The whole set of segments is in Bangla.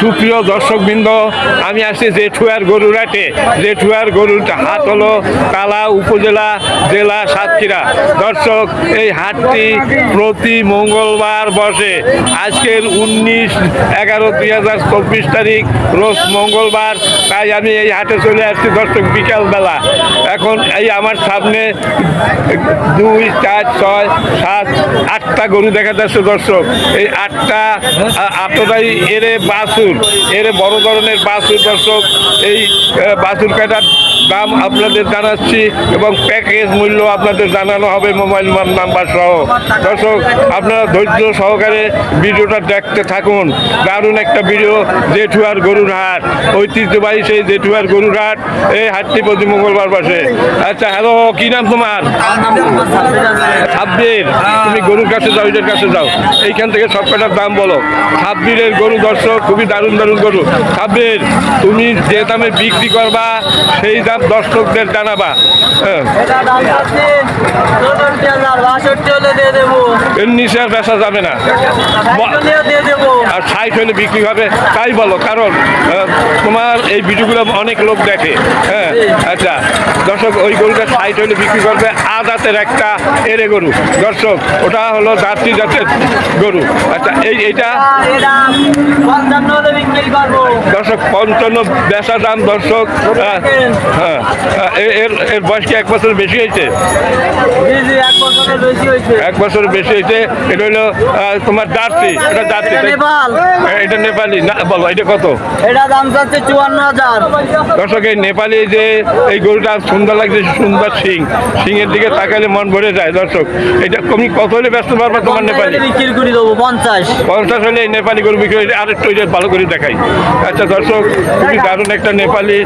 সুপ্রিয় দর্শকবৃন্দ, আমি আসছি জেঠুয়ার গরুর হাটে। জেঠুয়ার গরুর হাট হলো তালা উপজেলা, জেলা সাতক্ষীরা। দর্শক, এই হাটটি প্রতি মঙ্গলবার বসে। আজকের 19/11/2024 তারিখ, রোজ মঙ্গলবার। তাই আমি এই হাটে চলে আসছি দর্শক বিকালবেলা। এখন এই আমার সামনে 2, 4, 6, 7, 8টা গরু দেখা যাচ্ছে দর্শক। এই 8টা আপনারাই এরে বাছুর, এরে বড় ধরনের বাছুর দর্শক। এই বাছুর কাটার দাম আপনাদের জানাচ্ছি এবং প্যাকেজ মূল্য আপনাদের জানানো হবে মোবাইল নাম্বার সহ। দর্শক, আপনারা ধৈর্য সহকারে ভিডিওটা দেখতে থাকুন। দারুণ একটা ভিডিও। জেঠুয়ার গরুর হাট, ঐতিহ্যবাহী সেই জেঠুয়ার গরুর হাট। এই হাটটি প্রতি মঙ্গলবার বসে। আচ্ছা, হ্যালো, কি নাম তোমার? সাব্বির। তুমি গরুর কাছে যাও, এটার কাছে যাও, এইখান থেকে সব কটার দাম বলো। সাব্বিরের গরু দর্শক, খুবই দারুণ দারুণ গরু। সাব্বির, তুমি যে দামে বিক্রি করবা সেই দাম দর্শকদের জানাবা। এর নিচে আর বেচা যাবে না, আর 60 হলে বিক্রি হবে তাই বলো, কারণ তোমার এই ভিডিওগুলো অনেক লোক দেখে। হ্যাঁ, আচ্ছা দর্শক, ওই গরুটা 60 হলে বিক্রি করবে। আদাতের একটা এরে গরু দর্শক, ওটা হলো জার্সি জাতের গরু। আচ্ছা, এইটা দর্শক 55 বেচা দাম দর্শক। হ্যাঁ, এর বয়স কি 1 বছর বেশি হয়েছে? 1 বছর বেশি হয়েছে। এটা হলো তোমার জার্সি, এটা জার্সি, এটা নেপালি না? বলো এটা কত? এটা দাম যাচ্ছে 54,000। দর্শক, এই নেপালি যে এই গরুটা সুন্দর লাগছে, সুন্দর সিংয়ের দিকে তাকালে মন ভরে যায় দর্শক। এটা তুমি কত হলে ব্যস্ত পারবা তোমার নেপালি? বিক্রি করে দেবো 50 হলে এই নেপালি গরু বিক্রি হয়েছে। আরেকটু ভালো করে দেখাই। আচ্ছা দর্শক, খুবই দারুণ একটা নেপালি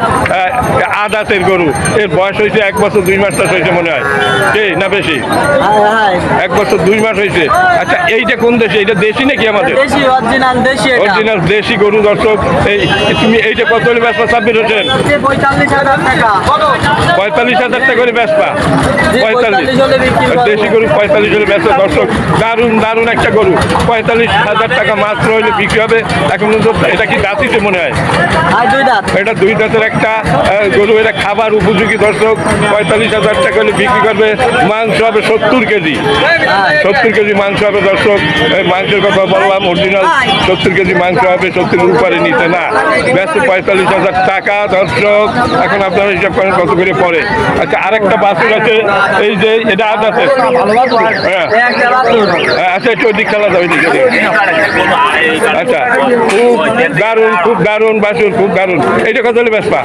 আদাতের গরু। এর বয়স হয়েছে 1 বছর 2 মাস হয়েছে মনে হয়, না বেশি? 1 বছর 2 মাস হয়েছে। আচ্ছা, এইটা কোন দেশি? এটা দেশি নাকি আমাদের? অরিজিনাল দেশি গরু দর্শক। তুমি এইটা কত হলে ব্যস্ত? সাব্বির হোসেন, 45,000 টাকা করে ব্যস্তা। 45 দেশি গরু 45 হলে ব্যস্ত দর্শক। দারুণ দারুণ একটা গরু, 45,000 টাকা মাত্র হলে বিক্রি হবে। এখন এটা কি দাঁতিতে মনে হয়? এটা 2 দাঁতের একটা গরু। এটা খাবার উপযোগী দর্শক। 45,000 টাকা হলে বিক্রি করবে। মাংস হবে 70 কেজি। 70 কেজি মাংস হবে দর্শক। মাংসের কথা বললাম, অরিজিনাল 70 কেজি মাংস হবে। 70 উপরে নিতে না, ব্যস্ত 45,000 টাকা দর্শক। এখন আপনারা হিসাব করেন কত করে পড়ে। আচ্ছা, আরেকটা বাছুর আছে, এই যে এটা আদাতে। হ্যাঁ, আচ্ছা, একটু ওই দিক খেলা যাবে। আচ্ছা, খুব দারুণ, খুব দারুণ বাছুর, খুব দারুণ। এইটা কত হলে বেচবা?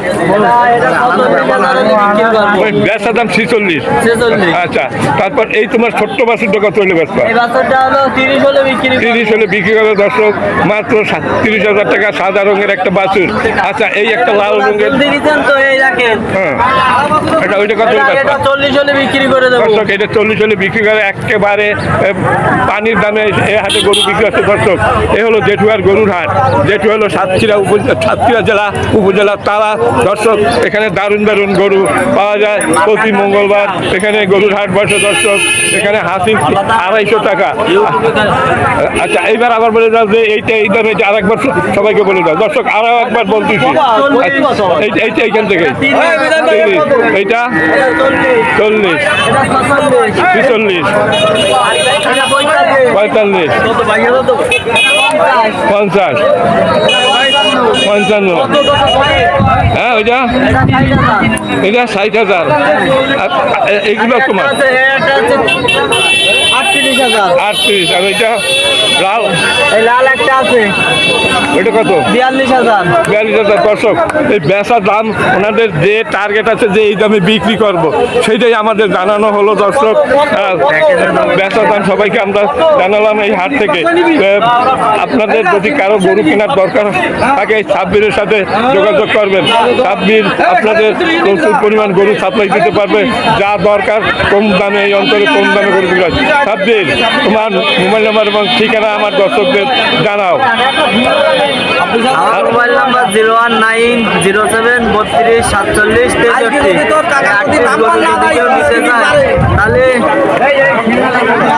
বেচার দাম 46। আচ্ছা, তারপর এই তোমার ছোট্ট বাছুরটা কত হলে বেচবা? 30 হলে বিক্রি করে দর্শক। মাত্র 30,000 টাকা, সাদা রঙের একটা বাছুর। আচ্ছা, এই একটা লাল রঙের, হ্যাঁ, এটা ওইটা কত হলে বেচবা? 40 হলে বিক্রি করে দেবো দর্শক। এটা 40 হলে বিক্রি করে। একেবারে পানির দামে এই হাটে গরু বিক্রি হচ্ছে দর্শক। এ হলো জেঠুয়ার গরুর হাট। জেঠুয়া হলো সাতক্ষীরা জেলা উপজেলা তালা দর্শক। এখানে দারুণ দারুণ গরু পাওয়া যায় প্রতি মঙ্গলবার। এখানে গরুর হাট বসে দর্শক। এখানে হাসি 250 টাকা। আচ্ছা, এইবার আবার বলে দাও যে এইটা এই দাম, এইটা আরেকবার সবাইকে বলে দাও দর্শক। আরো একবার বলতেছি, এইটা এইখান থেকে এইটা 40, 46, 45, 50, 55। হ্যাঁ, ওইটা এটা 60,000। এইগুলো তোমার 38। আর ওইটা লাল, লাল একটা আছে, ওইটা কত? 42,000। 42,000 দর্শক। এই বেচার দাম, ওনাদের যে টার্গেট আছে যে এই দামে বিক্রি করব, সেইটাই আমাদের জানানো হলো দর্শক। বেচার দাম সবাইকে আমরা জানালাম এই হাট থেকে। আপনাদের যদি কারো গরু কেনার দরকার থাকে, সাব্বিরের সাথে যোগাযোগ করবেন। সাব্বির আপনাদের প্রচুর পরিমাণ গরু সাপ্লাই দিতে পারবে। যা দরকার কম দামে, এই অঞ্চলে কম দামে গরু বিক্রি হয়। সাব্বির, তোমার মোবাইল নাম্বার এবং ঠিকানা আমার দর্শকদের জানাও। আমার মোবাইল নাম্বার 01907474363। তাহলে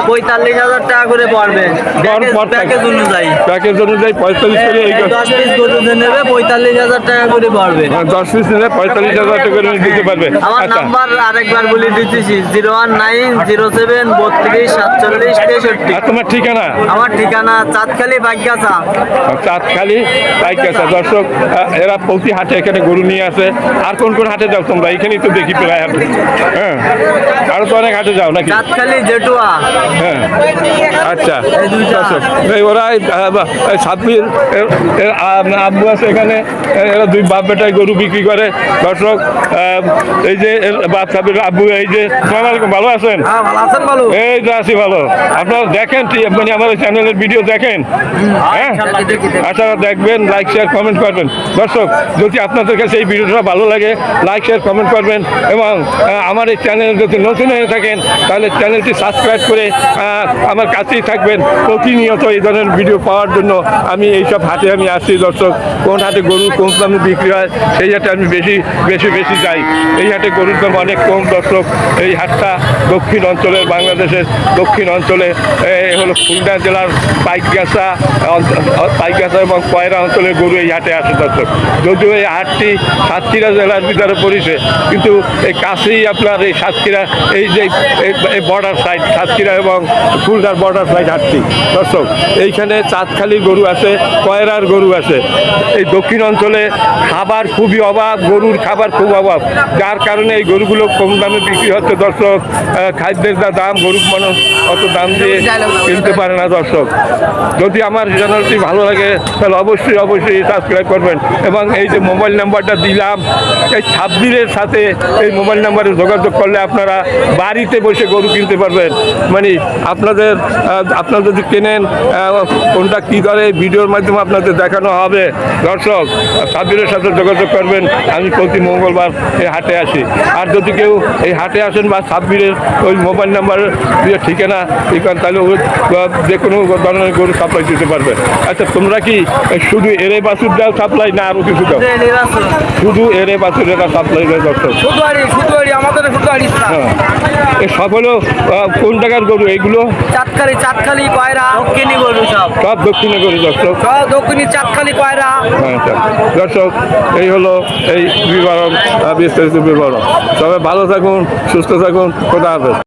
45,000 টাকা করে পড়বে প্যাকেজ অনুযায়ী। 45 করে এই 10 পিস গরু যে নেবে 45,000 টাকা করে পড়বে। 10 পিস নিলে 45,000 টাকা করে দিতে পারবে। আমার আচ্ছা নাম্বার আরেকবার বলে দিতেছি 01907474663। আর তোমার ঠিকানা? আমার ঠিকানা চাঁদখালি বাগ্যাচা। চাঁদখালি পাইকাছা। দর্শক এরা প্রতি হাটে এখানে গরু নিয়ে আসে। আর কোন কোন হাটে যাও তোমরা? এখানেই তো দেখি প্রায় হাটে। হ্যাঁ, আরো তো অনেক হাটে যাও নাকি? চাঁদখালি জেটুয়া। হ্যাঁ, আচ্ছা। এই দুইটা। দর্শক, এই ওরা সাব্বির আব্বু আছে এখানে, এরা দুই বাপ বেটায় গরু বিক্রি করে। দর্শক এই যে বাপ সাব্বির আব্বু, এই যে আসসালামু আলাইকুম, ভালো আছেন? ভালো আছেন? ভালো। এই তো আছি ভালো। আপনারা দেখেন মানে আমার চ্যানেলের ভিডিও দেখেন? হ্যাঁ, আচ্ছা দেখবেন, লাইক শেয়ার কমেন্ট করবেন। দর্শক, যদি আপনাদের কাছে এই ভিডিওটা ভালো লাগে লাইক শেয়ার কমেন্ট করবেন এবং আমার এই চ্যানেল যদি নতুন হয়ে থাকেন তাহলে চ্যানেলটি সাবস্ক্রাইব করে আমার কাছেই থাকবেন। প্রতিনিয়ত এই ধরনের ভিডিও পাওয়ার জন্য আমি এইসব হাটে আমি আসছি। দর্শক, কোন হাটে গরু কোন দামে বিক্রি হয় সেই হাটে আমি বেশি যাই। এই হাটে গরুর দাম অনেক কম। দর্শক, এই হাটটা দক্ষিণ অঞ্চলের, বাংলাদেশের দক্ষিণ অঞ্চলে হলো খুলনা জেলার পাইকগাছা এবং কয়রা অঞ্চলের গরু এই হাটে আসে। দর্শক, যদিও এই হাটটি সাতক্ষীরা জেলার ভিতরে পড়েছে, কিন্তু এই কাছেই আপনার এই সাতক্ষীরা, এই যে এই বর্ডার সাইড সাতক্ষীরা এবং খুলনার বর্ডার সাইড হাটটি। দর্শক, এইখানে চাঁদখালির গরু আছে, কয়রার গরু আছে। এই দক্ষিণ অঞ্চলে খাবার খুবই অভাব, গরুর খাবার খুব অভাব, যার কারণে এই গরুগুলো কম দামে বিক্রি হচ্ছে। দর্শক, খাদ্যের যা দাম, গরুর মানুষ অত দাম দিয়ে কিনতে পারে না। দর্শক, যদি আমার চ্যানেলটি ভালো লাগে তাহলে অবশ্যই সাবস্ক্রাইব করবেন এবং এই যে মোবাইল নাম্বারটা দিলাম, এই সাব্বিরের সাথে এই মোবাইল নাম্বারে যোগাযোগ করলে আপনারা বাড়িতে বসে গরু কিনতে পারবেন। মানে আপনারা যদি কেনেন কোনটা কী করে ভিডিওর মাধ্যমে আপনাদের দেখানো হবে। দর্শক, সাব্বিরের সাথে যোগাযোগ করবেন। আমি প্রতি মঙ্গলবার এই হাটে আসি। আর যদি কেউ এই হাটে আসেন বা সাব্বিরের ওই মোবাইল নাম্বারের ঠিকানা তাহলে যে কোনো ধরনের গরু সাপ্লাই দিতে পারবে। আচ্ছা, তোমরা কি শুধু এরে বাছুর দাও সাপ্লাই না আরও কিছু দাও? শুধু এরে বাছুর এরা সাপ্লাই দেয়। দর্শক, হ্যাঁ, এই সব হলো কোন টাকার গরু? এইগুলো চাঁদখালি কয়রা দক্ষিণী গরু, সব দক্ষিণে গরু। দর্শক, দক্ষিণী চাঁদখালি কয়রা। আচ্ছা, দর্শক, এই হলো এই বিবরণ, বিস্তারিত বিবরণ। সবাই ভালো থাকুন, সুস্থ থাকুন, খোদা হাফেজ।